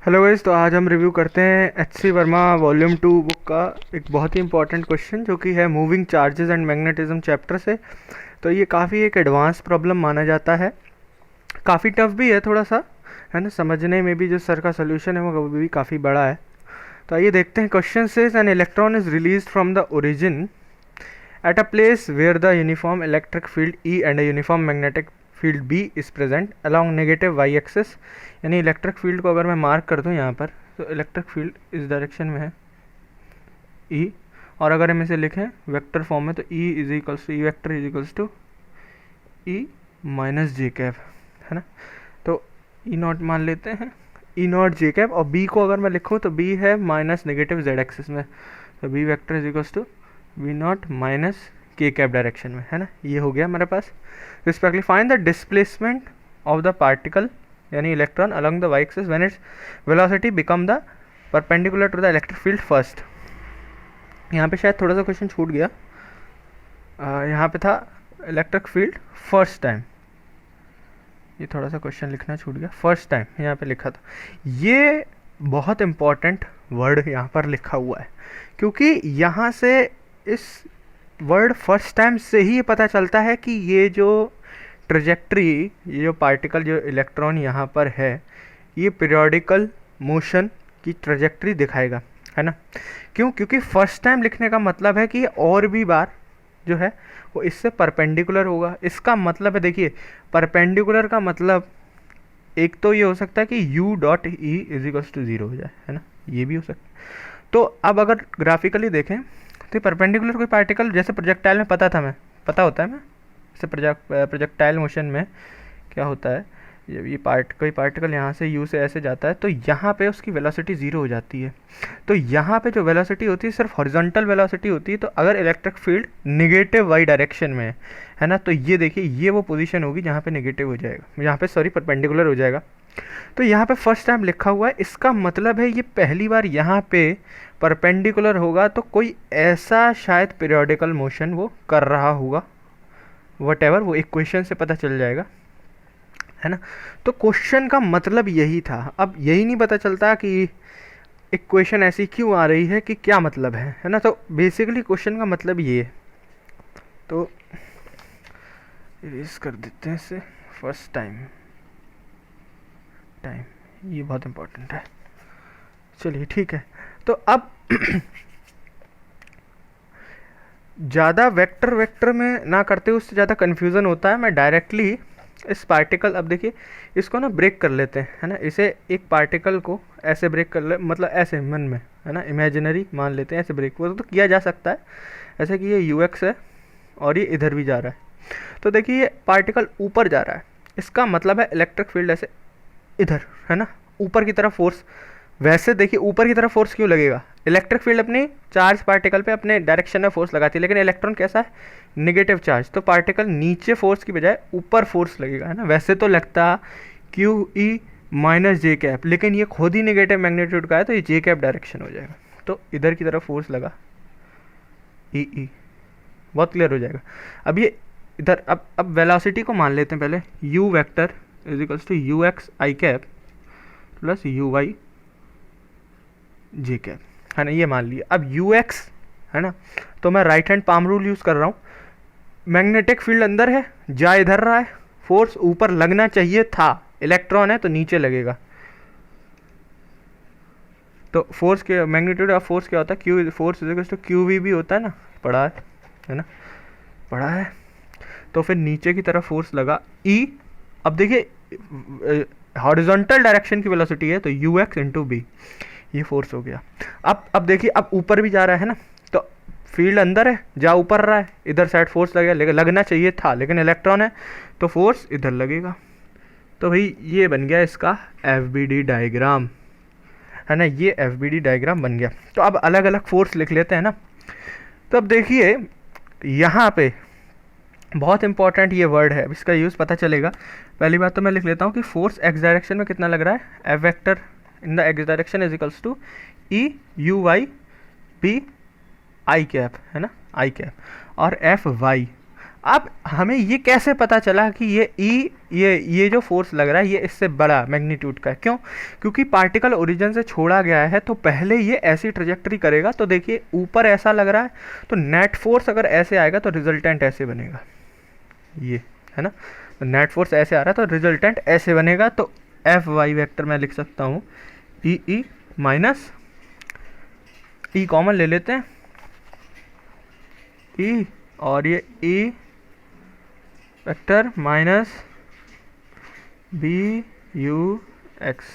Hello guys, तो आज हम रिव्यू करते हैं एच.सी. वर्मा वॉल्यूम 2 बुक का एक बहुत ही इंपॉर्टेंट क्वेश्चन जो कि है moving charges and magnetism chapter से। तो ये काफ़ी एक एडवांस प्रॉब्लम माना जाता है, काफ़ी टफ भी है थोड़ा सा, है ना। समझने में भी जो सर का सोल्यूशन है वो भी काफ़ी बड़ा है। तो आइए देखते हैं। Question says an electron is release from the origin at a place where the uniform electric field E and a uniform magnetic field B is present along negative y axis। यानी इलेक्ट्रिक फील्ड को अगर मैं mark कर दूं यहाँ पर, तो electric field इस डायरेक्शन में है E, और अगर हम इसे लिखें वेक्टर फॉर्म में तो E is equals to e vector is equals to E minus j cap, है ना। तो ई नॉट मान लेते हैं, ई नॉट जे कैप, और बी को अगर मैं लिखूँ तो बी है माइनस नेगेटिव जेड एक्सिस में, तो B vector is equals to V not minus k cap direction में, है ना। ये हो गया हमारे पास। Respectively find the displacement of the particle यानी electron along the Y axis when its velocity become the perpendicular to the electric field first. यहाँ पे शायद थोड़ा सा क्वेश्चन छूट गया, यहाँ पे था इलेक्ट्रिक फील्ड फर्स्ट टाइम, ये थोड़ा सा क्वेश्चन लिखना छूट गया, फर्स्ट टाइम यहाँ पे लिखा था। ये बहुत इंपॉर्टेंट वर्ड यहाँ पर लिखा हुआ है, क्योंकि यहाँ से इस वर्ड फर्स्ट टाइम से ही ये पता चलता है कि ये जो ट्रेजेक्ट्री, ये जो पार्टिकल, जो इलेक्ट्रॉन यहाँ पर है, ये पीरियोडिकल मोशन की ट्रेजेक्ट्री दिखाएगा, है ना। क्यों? क्योंकि फर्स्ट टाइम लिखने का मतलब है कि और भी बार जो है वो इससे परपेंडिकुलर होगा। इसका मतलब है, देखिए, परपेंडिकुलर का मतलब एक तो ये हो सकता है कि u dot e is equals to zero हो जाए, है ना, ये भी हो सकता है। तो अब अगर ग्राफिकली देखें तो परपेंडिकुलर कोई पार्टिकल, जैसे प्रोजेक्टाइल में पता होता है मैं, जैसे प्रोजेक्टाइल मोशन में क्या होता है, ये कोई पार्टिकल यहाँ से u से ऐसे जाता है तो यहाँ पे उसकी वेलोसिटी ज़ीरो हो जाती है। तो यहाँ पे जो वेलोसिटी होती है सिर्फ हॉरिजॉन्टल वेलोसिटी होती है। तो अगर electric field negative y direction में है ना, तो ये देखिए, ये वो पोजीशन होगी जहाँ पे निगेटिव हो जाएगा, यहाँ पे सॉरी परपेंडिकुलर हो जाएगा। तो यहाँ पे फर्स्ट टाइम लिखा हुआ है, इसका मतलब है ये पहली बार यहाँ पे परपेंडिकुलर होगा, तो कोई ऐसा शायद पीरियोडिकल मोशन वो कर रहा होगा, वटेवर, वो इक्वेशन से पता चल जाएगा, है ना। तो क्वेश्चन का मतलब यही था। अब यही नहीं पता चलता कि इक्वेशन ऐसी क्यों आ रही है, कि क्या मतलब है ना। तो बेसिकली क्वेश्चन का मतलब ये है। तो इरेज कर देते हैं इसे, फर्स्ट टाइम, ये बहुत इंपॉर्टेंट है। चलिए ठीक है। तो अब ज़्यादा वेक्टर में ना करते हुए, उससे ज़्यादा कन्फ्यूज़न होता है, मैं डायरेक्टली इस पार्टिकल, अब देखिए इसको ना ब्रेक कर लेते हैं, है ना। इसे एक पार्टिकल को ऐसे ब्रेक कर ले, मतलब ऐसे मन में, है ना, इमेजिनरी मान लेते हैं, ऐसे ब्रेक वो तो किया जा सकता है, ऐसे कि ये यू एक्स है और ये इधर भी जा रहा है। तो देखिए ये पार्टिकल ऊपर जा रहा है, इसका मतलब है इलेक्ट्रिक फील्ड ऐसे इधर, है ना, ऊपर की तरफ फोर्स। वैसे देखिए ऊपर की तरफ फोर्स क्यों लगेगा, इलेक्ट्रिक फील्ड अपनी चार्ज पार्टिकल पे अपने डायरेक्शन में फोर्स लगाती है, लेकिन इलेक्ट्रॉन कैसा है, नेगेटिव चार्ज, तो पार्टिकल नीचे फोर्स की बजाय ऊपर फोर्स लगेगा, है ना। वैसे तो लगता Q E minus j cap, लेकिन ये खुद ही नेगेटिव मैग्नीट्यूड का है, तो ये जे कैप डायरेक्शन हो जाएगा, तो इधर की तरफ फोर्स लगा ई, बहुत क्लियर हो जाएगा। अब ये इधर, अब वेलोसिटी को मान लेते हैं पहले, u vector is equals to you x i cap plus u y j cap, है ना, ये मान लिया। अब यू एक्स, है ना, तो मैं right hand palm rule use कर रहा हूँ। मैग्नेटिक फील्ड अंदर है, जा इधर रहा है, फोर्स ऊपर लगना चाहिए था, इलेक्ट्रॉन है तो नीचे लगेगा। तो फोर्स के मैग्नीट्यूड ऑफ फोर्स क्या होता है, q force is to q v भी होता है ना, पढ़ा है ना, पढ़ा है। तो फिर नीचे की तरफ फोर्स लगा ई। अब देखिए हॉरिजॉन्टल डायरेक्शन की वेलोसिटी है, तो यू एक्स इंटू बी, ये फोर्स हो गया। अब देखिए, अब ऊपर भी जा रहा है ना, तो फील्ड अंदर है, जा ऊपर रहा है, इधर साइड फोर्स लगेगा, लेकिन लगना चाहिए था, लेकिन इलेक्ट्रॉन है तो फोर्स इधर लगेगा। तो भाई ये बन गया इसका एफ बी डी डायग्राम, है ना, ये एफ बी डी डायग्राम बन गया। तो अब अलग अलग फोर्स लिख लेते हैं ना। तो अब देखिए यहाँ पे बहुत इंपॉर्टेंट ये वर्ड है, इसका यूज़ पता चलेगा। पहली बात तो मैं लिख लेता हूँ कि फोर्स एक्स डायरेक्शन में कितना लग रहा है, F vector in the X direction is equals to E U Y B I cap, है ना, आई कैप, और एफ वाई। अब हमें ये कैसे पता चला कि ये ई ये जो फोर्स लग रहा है ये इससे बड़ा मैग्नीट्यूड का है? क्यों? क्योंकि पार्टिकल ओरिजिन से छोड़ा गया है तो पहले ये ऐसी ट्रेजेक्टरी करेगा, तो देखिए ऊपर ऐसा लग रहा है, तो नेट फोर्स अगर ऐसे आएगा तो रिजल्टेंट ऐसे बनेगा, ये है ना, तो नेट फोर्स ऐसे आ रहा है तो रिजल्टेंट ऐसे बनेगा। तो एफ वाई वेक्टर मैं लिख सकता हूँ ई ई माइनस ई कॉमन ले लेते हैं, ई और ये E vector minus B U X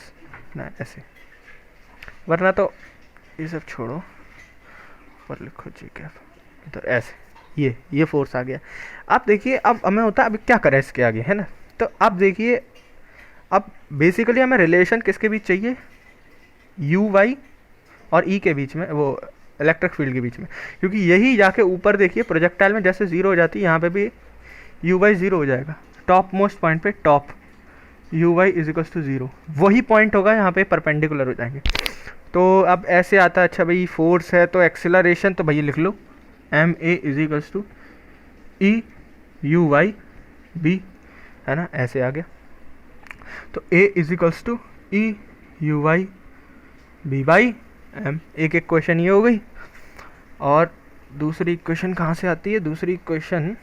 ना, ऐसे, वरना तो ये सब छोड़ो पर लिखो जी क्या इधर ऐसे, ये फोर्स आ गया। अब देखिए अब हमें होता है अब क्या करें इसके आगे, है ना। तो अब देखिए अब बेसिकली हमें रिलेशन किसके बीच चाहिए, यू वाई और ई के बीच में, वो इलेक्ट्रिक फील्ड के बीच में, क्योंकि यही जाके ऊपर देखिए प्रोजेक्टाइल में जैसे जीरो हो जाती है, यहाँ पे भी यू वाई जीरो हो जाएगा, टॉप मोस्ट पॉइंट पे top U Y is equals to zero, वही पॉइंट होगा यहाँ पे परपेंडिकुलर हो जाएंगे। तो अब ऐसे आता है, अच्छा भाई फोर्स है तो एक्सेलरेशन, तो भैया लिख लो m A is equals to E U Y B, है ना, ऐसे आ गया। तो a is equals to E U Y B by m, एक क्वेश्चन ये हो गई। और दूसरी इक्वेशन कहाँ से आती है, दूसरी इक्वेशन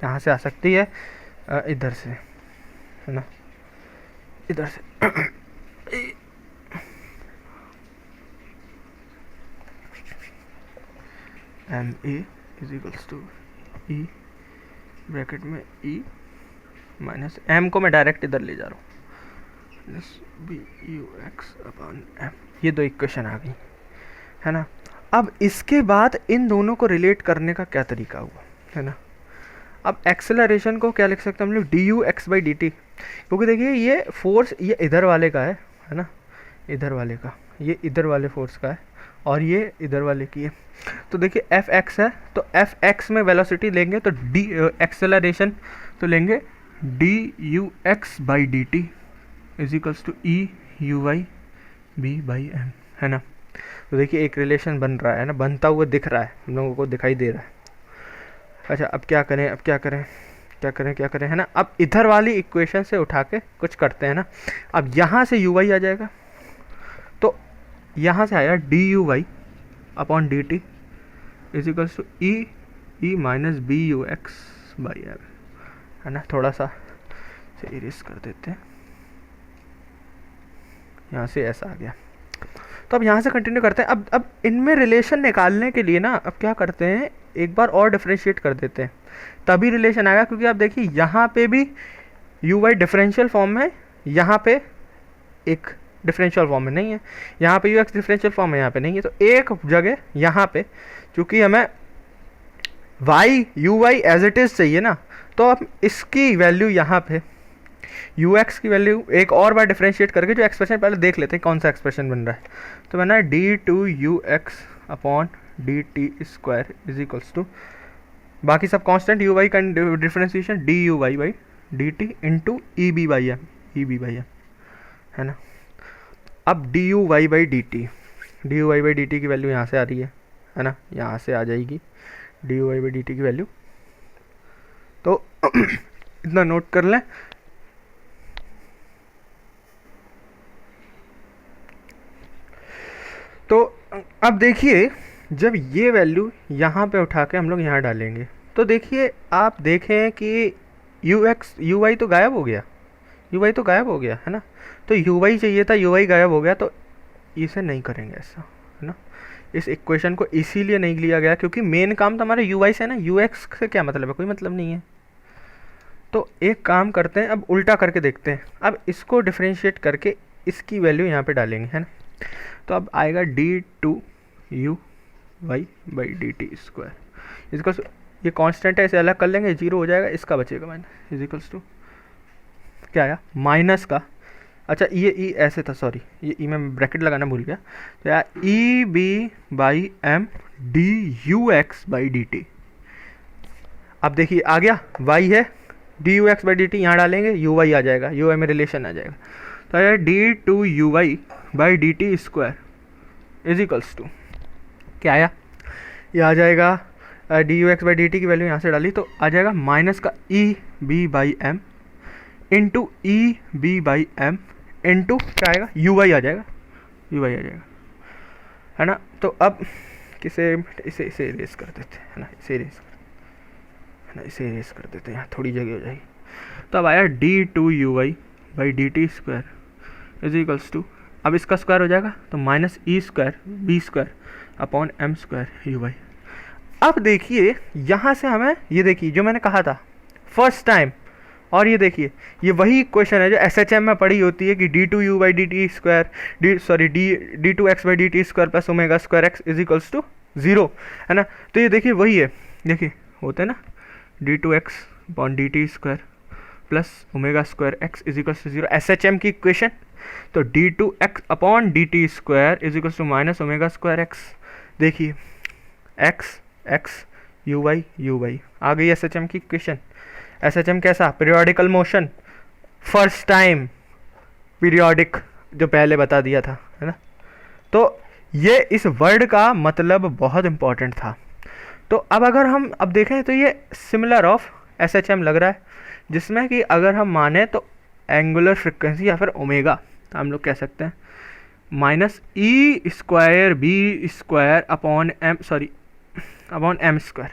यहाँ से आ सकती है, इधर से, है ना, इधर से M A is equals to E bracket में ई माइनस एम को मैं डायरेक्ट इधर ले जा रहा हूँ, B U X upon M, ये दो इक्वेशन आ गई, है ना। अब इसके बाद इन दोनों को रिलेट करने का क्या तरीका हुआ, है ना। अब एक्सेलरेशन को क्या लिख सकते हैं हम लोग, D U X by D T, क्योंकि देखिए ये फोर्स ये इधर वाले का है ना, इधर वाले का, ये इधर वाले फोर्स का है और ये इधर वाले की है। तो देखिए एफ एक्स है, तो एफ एक्स में वेलोसिटी लेंगे तो डी एक्सेलरेशन तो लेंगे D U X by D T is equals to E U Y B by M, है ना। तो देखिए एक रिलेशन बन रहा है ना, बनता हुआ दिख रहा है, हम लोगों को दिखाई दे रहा है। अच्छा अब क्या करें, अब क्या करें, क्या करें, है ना। अब इधर वाली इक्वेशन से उठा के कुछ करते हैं ना। अब यहाँ से यू वाई आ जाएगा, तो यहाँ से आया D you Y upon D T is equals to E minus B U X by M, है ना। थोड़ा सा से इरेज कर देते हैं, यहाँ से ऐसा आ गया। तो अब यहाँ से कंटिन्यू करते हैं। अब इनमें रिलेशन निकालने के लिए ना अब क्या करते हैं, एक बार और डिफरेंशिएट कर देते हैं, तभी रिलेशन आएगा। क्योंकि आप देखिए यहाँ पे भी यू वाई डिफरेंशियल फॉर्म में, यहाँ पे एक डिफरेंशियल फॉर्म में नहीं है, यहाँ पे यू एक्स डिफरेंशियल फॉर्म में यहाँ पे नहीं है। तो एक जगह यहाँ पे चूँकि हमें Y U Y as it is चाहिए ना, तो अब इसकी वैल्यू यहाँ पे यू एक्स की वैल्यू एक और बार डिफरेंशिएट करके जो एक्सप्रेशन पहले देख लेते हैं कौन सा एक्सप्रेशन बन रहा है। तो बना है D two you X upon D T square is equals to, बाकी सब कांस्टेंट यू वाई का differentiation D you Y by D T into E B by M, है ना। अब D you Y by D T की value यहाँ से आ रही है ना, यहाँ से आ जाएगी D you Y by D T की वैल्यू। तो इतना नोट कर लें। तो अब देखिए जब ये वैल्यू यहाँ पे उठा के हम लोग यहाँ डालेंगे, तो देखिए आप देखें कि यू वाई तो गायब हो गया, है ना। तो यू वाई चाहिए था, यू वाई गायब हो गया, तो इसे नहीं करेंगे ऐसा, है ना। इस इक्वेशन को इसीलिए नहीं लिया गया क्योंकि मेन काम तो हमारा यू वाई से है ना, यू एक्स से क्या मतलब है, कोई मतलब नहीं है। तो एक काम करते हैं, अब उल्टा करके देखते हैं। अब इसको डिफरेंशिएट करके इसकी वैल्यू यहाँ पे डालेंगे, है ना। तो अब आएगा D two U Y by D T square इसका, ये कांस्टेंट है, इसे अलग कर लेंगे, जीरो हो जाएगा, इसका बचेगा माइनस इज इक्वल्स टू क्या आया माइनस का। अच्छा ये ई ऐसे था, सॉरी ये ई में ब्रैकेट लगाना भूल गया, तो यार E B by M D U X by D T. अब देखिए आ गया, वाई है, D U X by D T यहाँ डालेंगे, यू वाई आ जाएगा, यू वाई में रिलेशन आ जाएगा। तो यार D two U Y by D T square is equals to क्या आया, ये आ जाएगा D U X by D T की वैल्यू यहाँ से डाली तो आ जाएगा माइनस का E B by M into E B by M into क्या आएगा यू वाई आ जाएगा, यू वाई आ जाएगा, है ना। तो अब किसे इसे इरेज कर देते हैं, है ना, इसे इरेज कर देते हैं, यहाँ थोड़ी जगह हो जाएगी। तो अब आया D two U Y by D T square is equals to, अब इसका स्क्वायर हो जाएगा तो minus E square B square upon M square you Y. अब देखिए यहाँ से हमें ये देखिए जो मैंने कहा था फर्स्ट टाइम, और ये देखिए ये वही इक्वेशन है जो एस एच एम में पढ़ी होती है कि D two U by D T square D two X by D T square plus omega square X is equals to zero, है ना। तो ये देखिए वही है, देखिए होते हैं ना D two X upon D T square plus omega square X is equals to zero, S H M की इक्वेशन। तो D two X upon D T square is equals to minus omega square X, देखिए X X U Y आ गई S H M की equation. S H M कैसा, periodical motion, first time periodic जो पहले बता दिया था, है ना। तो ये इस वर्ड का मतलब बहुत इंपॉर्टेंट था। तो अब अगर हम अब देखें तो ये similar of S H M लग रहा है, जिसमें कि अगर हम माने तो एंगुलर फ्रिक्वेंसी या फिर ओमेगा हम लोग कह सकते हैं माइनस ई square B square upon M square.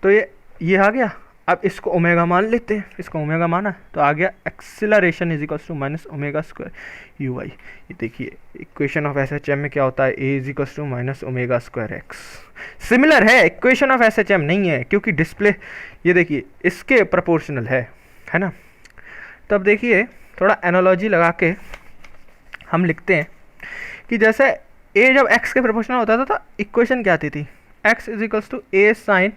तो ये आ गया। अब इसको ओमेगा मान लेते हैं, इसको ओमेगा माना तो आ गया acceleration is equals to minus omega square you y. ये देखिए equation of S H M में क्या होता है, a is equals to minus omega square x. Similar है, equation of S H M नहीं है क्योंकि डिस्प्ले ये देखिए इसके प्रोपोर्शनल है ना। तो अब देखिए थोड़ा एनालॉजी लगा के हम लिखते हैं कि जैसे ए जब एक्स के प्रोपोर्शनल होता था तो इक्वेशन क्या आती थी, x is equals to a sine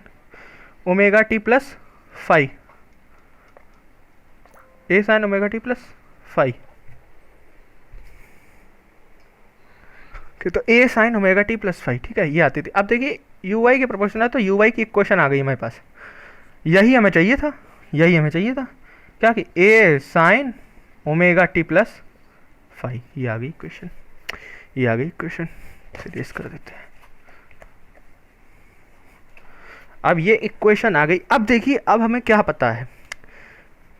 omega t plus phi, a sine omega t plus phi. तो a sine omega t plus phi, ठीक है, ये आती थी। अब देखिए यू वाई के प्रोपोर्शनल है तो यू वाई की इक्वेशन आ गई हमारे पास, यही हमें चाहिए था क्या कि a sine omega t plus phi, ये आ गई इक्वेशन, सीरीज कर देते हैं। अब ये इक्वेशन आ गई। अब देखिए अब हमें क्या पता है,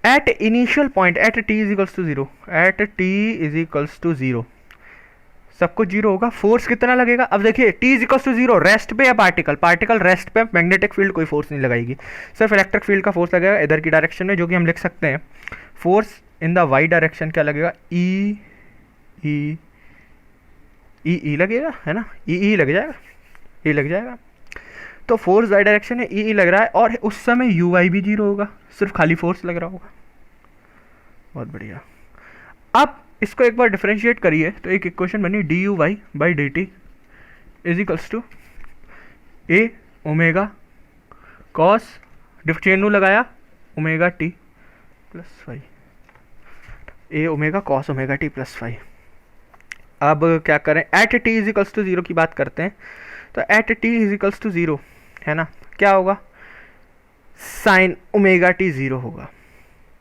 at initial point at T is equals to zero सब कुछ जीरो होगा, फोर्स कितना लगेगा। अब देखिए T is equals to zero rest पे या पार्टिकल रेस्ट पे, मैग्नेटिक फील्ड कोई फोर्स नहीं लगाएगी, सिर्फ इलेक्ट्रिक फील्ड का फोर्स लगेगा इधर की डायरेक्शन में, जो कि हम लिख सकते हैं force in the Y direction क्या लगेगा, ई लगेगा, है ना, ई लग जाएगा। तो फोर्स वाई डायरेक्शन है, ई लग रहा है, और उस समय यू वाई भी जीरो होगा, सिर्फ खाली फोर्स लग रहा होगा। बहुत बढ़िया। अब इसको एक बार डिफरेंशिएट करिए तो एक इक्वेशन बनी d you Y by D T is equals to A omega cos chain लगाया omega t plus phi, a omega cos omega t plus phi. अब क्या करें, at T is equals to zero की बात करते हैं। तो at T is equals to zero, है ना, क्या होगा, साइन ओमेगा टी ज़ीरो होगा,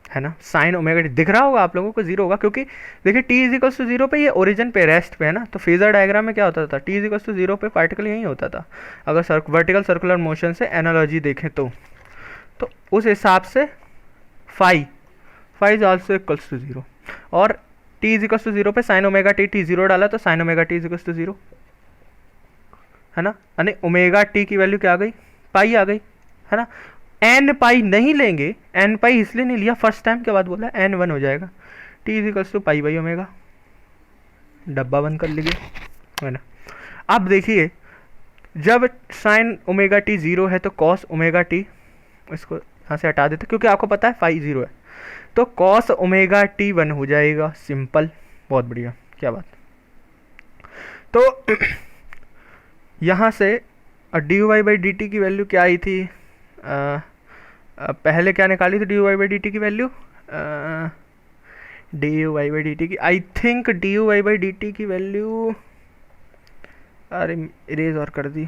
है ना, साइन ओमेगा टी दिख रहा होगा आप लोगों को ज़ीरो होगा, क्योंकि देखिए T is equals to zero पे ये ओरिजिन पे रेस्ट पे है ना। तो फेजर डायग्राम में क्या होता था, t is equals to zero पे पार्टिकल यहीं होता था। अगर वर्टिकल सर्कुलर मोशन से एनालॉजी देखें तो उस हिसाब से phi is also equals to zero, और t is equals to zero पे साइन ओमेगा टी ज़ीरो डाला तो sine omega t is equals to zero, है ना। यानी ओमेगा टी की वैल्यू क्या आ गई, पाई आ गई, है ना। एन पाई नहीं लेंगे, एन पाई इसलिए नहीं लिया, फर्स्ट टाइम के बाद बोला एन वन हो जाएगा, T is equals to pi by omega, डब्बा बंद कर लीजिए, है ना। अब देखिए जब साइन ओमेगा टी ज़ीरो है तो कॉस ओमेगा टी, इसको यहाँ से हटा देते क्योंकि आपको पता है फाई ज़ीरो है, तो कॉस ओमेगा टी वन हो जाएगा, सिंपल, बहुत बढ़िया, क्या बात। तो यहाँ से d you Y by D T की वैल्यू क्या आई थी, पहले क्या निकाली थी d you Y by D T की value, d you Y by D T की, I think d you Y by D T की वैल्यू, अरे इरेज और कर दी,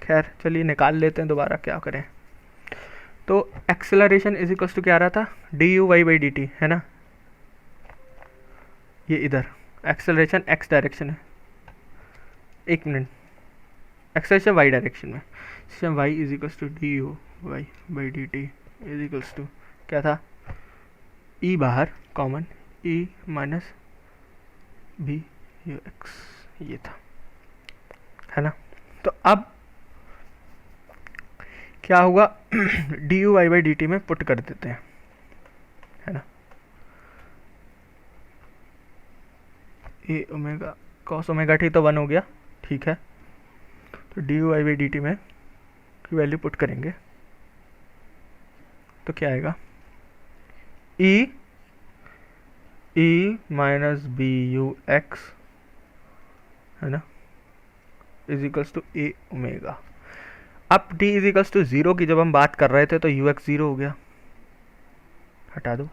खैर चलिए निकाल लेते हैं दोबारा, क्या करें। तो एक्सेलरेशन इज इक्वल्स टू क्या आ रहा था, D you Y by D T, है ना, ये इधर एक्सेलरेशन एक्स डायरेक्शन है, एक मिनट, एक्सेलरेशन वाई डायरेक्शन में, system Y is equals to D you Y by D T is equals to क्या था, ई बाहर common, E minus B U X, ये था, है ना। तो अब क्या होगा, D you Y by D T में पुट कर देते हैं, है ना। ए ओमेगा कॉस ओमेगा टी तो 1 हो गया, ठीक है। तो D you Y by D T में की वैल्यू पुट करेंगे तो क्या आएगा, E minus B U X, है ना, is equals to A omega. अब डी इज इक्वल्स टू 0 की जब हम बात कर रहे थे तो यू एक्स 0 हो गया, हटा दो,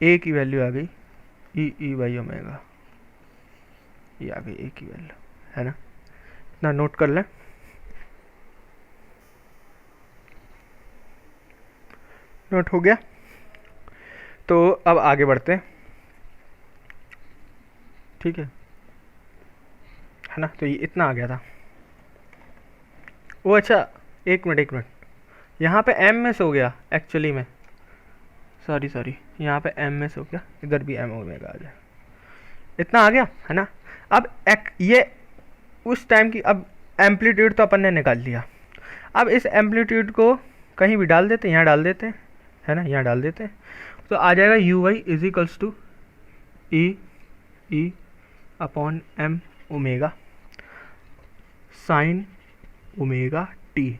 ए की वैल्यू आ गई ई बाई ओमेगा, ये आ गई ए की वैल्यू, है ना। इतना नोट कर लें। नोट हो गया। तो अब आगे बढ़ते हैं, ठीक है ना। तो ये इतना आ गया था। वो अच्छा, एक मिनट, यहाँ पे एम में से हो गया एक्चुअली में, सॉरी यहाँ पे एम में से हो गया, इधर भी एम ओमेगा आ जाए, इतना आ गया, है ना। अब ये उस टाइम की, अब एम्पलीट्यूड तो अपन ने निकाल लिया। अब इस एम्पलीट्यूड को कहीं भी डाल देते हैं, यहाँ डाल देते हैं, है ना, यहाँ डाल देते हैं, तो आ जाएगा U Y is equals to E upon M omega sine omega T,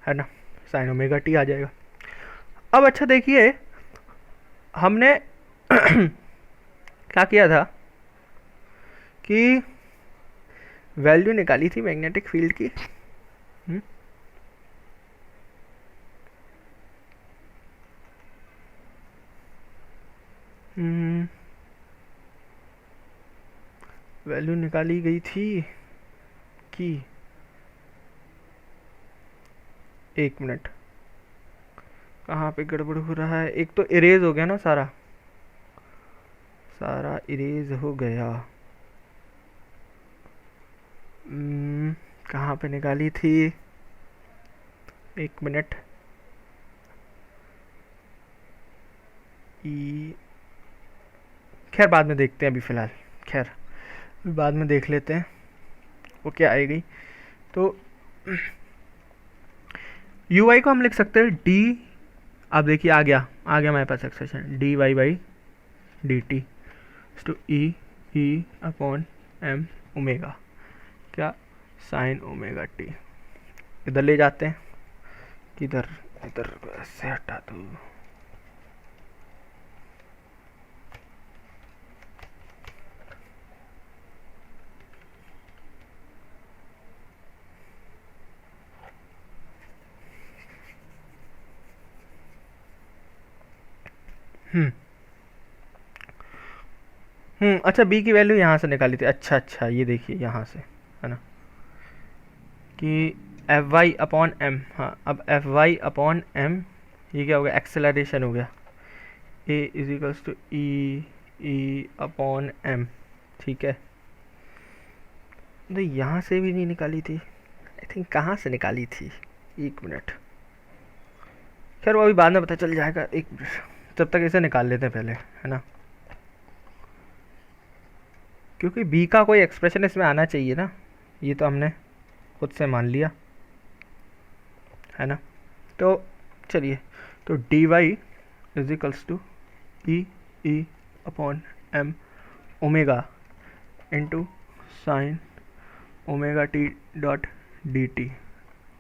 है ना, साइन ओमेगा टी आ जाएगा। अब अच्छा देखिए, हमने क्या किया था कि वैल्यू निकाली थी मैग्नेटिक फील्ड की, वैल्यू निकाली गई थी कि, एक मिनट, कहाँ पे गड़बड़ हो रहा है, एक तो इरेज हो गया ना, सारा इरेज हो गया। कहाँ पे निकाली थी, एक मिनट, खैर बाद में देखते हैं, अभी फ़िलहाल खैर बाद में देख लेते हैं वो क्या आएगी। तो यू आई को हम लिख सकते हैं डी, अब देखिए आ गया हमारे पास expression, d y by D t to E upon M omega, क्या, साइन ओमेगा टी। इधर ले जाते हैं, किधर, इधर ऐसे हटा दो, अच्छा बी की वैल्यू यहाँ से निकाली थी, अच्छा ये देखिए यहाँ से, है ना, कि एफ वाई अपॉन एम, हाँ अब एफ वाई अपॉन एम, ये क्या हो गया, एक्सेलरेशन हो गया, a is equals to E upon m, ठीक है। तो यहाँ से भी नहीं निकाली थी, आई थिंक कहाँ से निकाली थी, एक मिनट, खैर वो अभी बाद में पता चल जाएगा, एक मिनट, तब तक इसे निकाल लेते हैं पहले, है ना, क्योंकि बी का कोई एक्सप्रेशन इसमें आना चाहिए ना, ये तो हमने खुद से मान लिया, है ना। तो चलिए, तो D Y is equals to E upon M omega into sine omega T dot D T,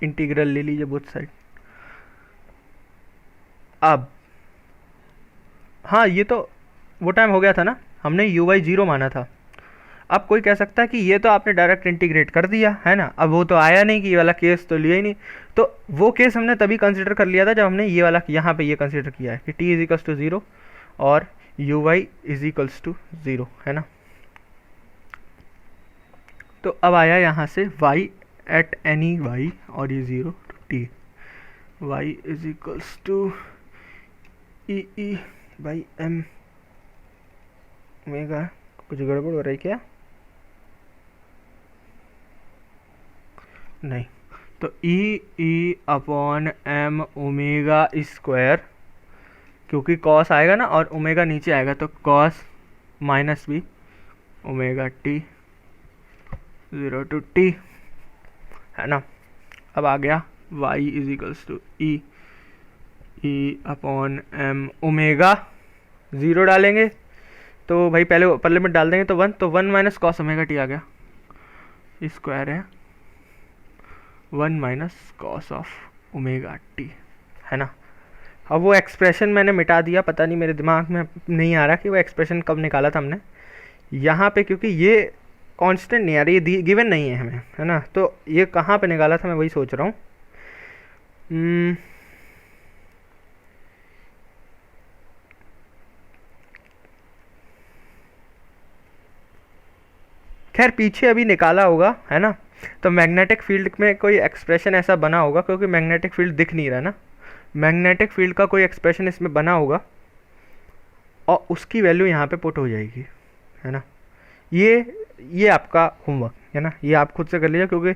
integral ले लीजिए बोथ साइड। अब हाँ, ये तो वो टाइम हो गया था ना, हमने यू वाई 0 माना था। अब कोई कह सकता है कि ये तो आपने डायरेक्ट इंटीग्रेट कर दिया, है ना, अब वो तो आया नहीं, कि ये वाला केस तो लिया ही नहीं। तो वो केस हमने तभी कंसिडर कर लिया था जब हमने ये वाला यहाँ पे ये कंसिडर किया है कि t इज इक्वल्स टू 0 और U Y is equals to 0, है ना। तो अब आया यहाँ से y एट एनी y और ये 0 to t, y is equals to E by M omega. कुछ गड़बड़ हो रही क्या, नहीं, तो E upon M omega square, क्योंकि कॉस आएगा ना और ओमेगा नीचे आएगा, तो cos minus B omega T 0 to t, है ना। अब आ गया y is equals to E upon M omega, 0 डालेंगे तो भाई पहले अपर लिमिट डाल देंगे तो 1, तो 1 माइनस कॉस ओमेगा टी आ गया, स्क्वायर है 1 minus cos of omega T, है ना। अब वो एक्सप्रेशन मैंने मिटा दिया, पता नहीं मेरे दिमाग में नहीं आ रहा कि वो एक्सप्रेशन कब निकाला था हमने यहाँ पे, क्योंकि ये कांस्टेंट नहीं आ रही, ये गिवन नहीं है हमें, है ना। तो ये कहाँ पे निकाला था मैं वही सोच रहा हूँ। खैर पीछे अभी निकाला होगा, है ना। तो मैग्नेटिक फील्ड में कोई एक्सप्रेशन ऐसा बना होगा, क्योंकि मैग्नेटिक फील्ड दिख नहीं रहा ना, मैग्नेटिक फील्ड का कोई एक्सप्रेशन इसमें बना होगा और उसकी वैल्यू यहाँ पे पुट हो जाएगी, है ना। ये आपका होमवर्क है ना, ये आप खुद से कर लीजिए, क्योंकि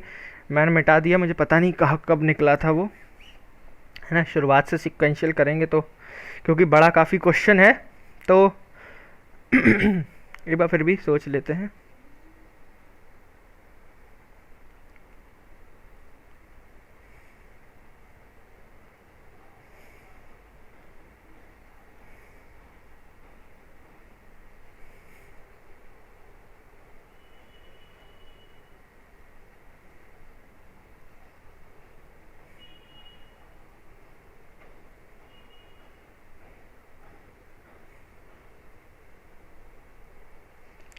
मैंने मिटा दिया, मुझे पता नहीं कहाँ कब निकला था वो, है ना। शुरुआत से सिक्वेंशियल करेंगे तो, क्योंकि बड़ा काफ़ी क्वेश्चन है, तो एक बार फिर भी सोच लेते हैं।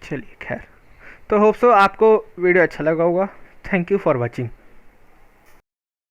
चलिए खैर, तो होप सो आपको वीडियो अच्छा लगा होगा। Thank you for watching.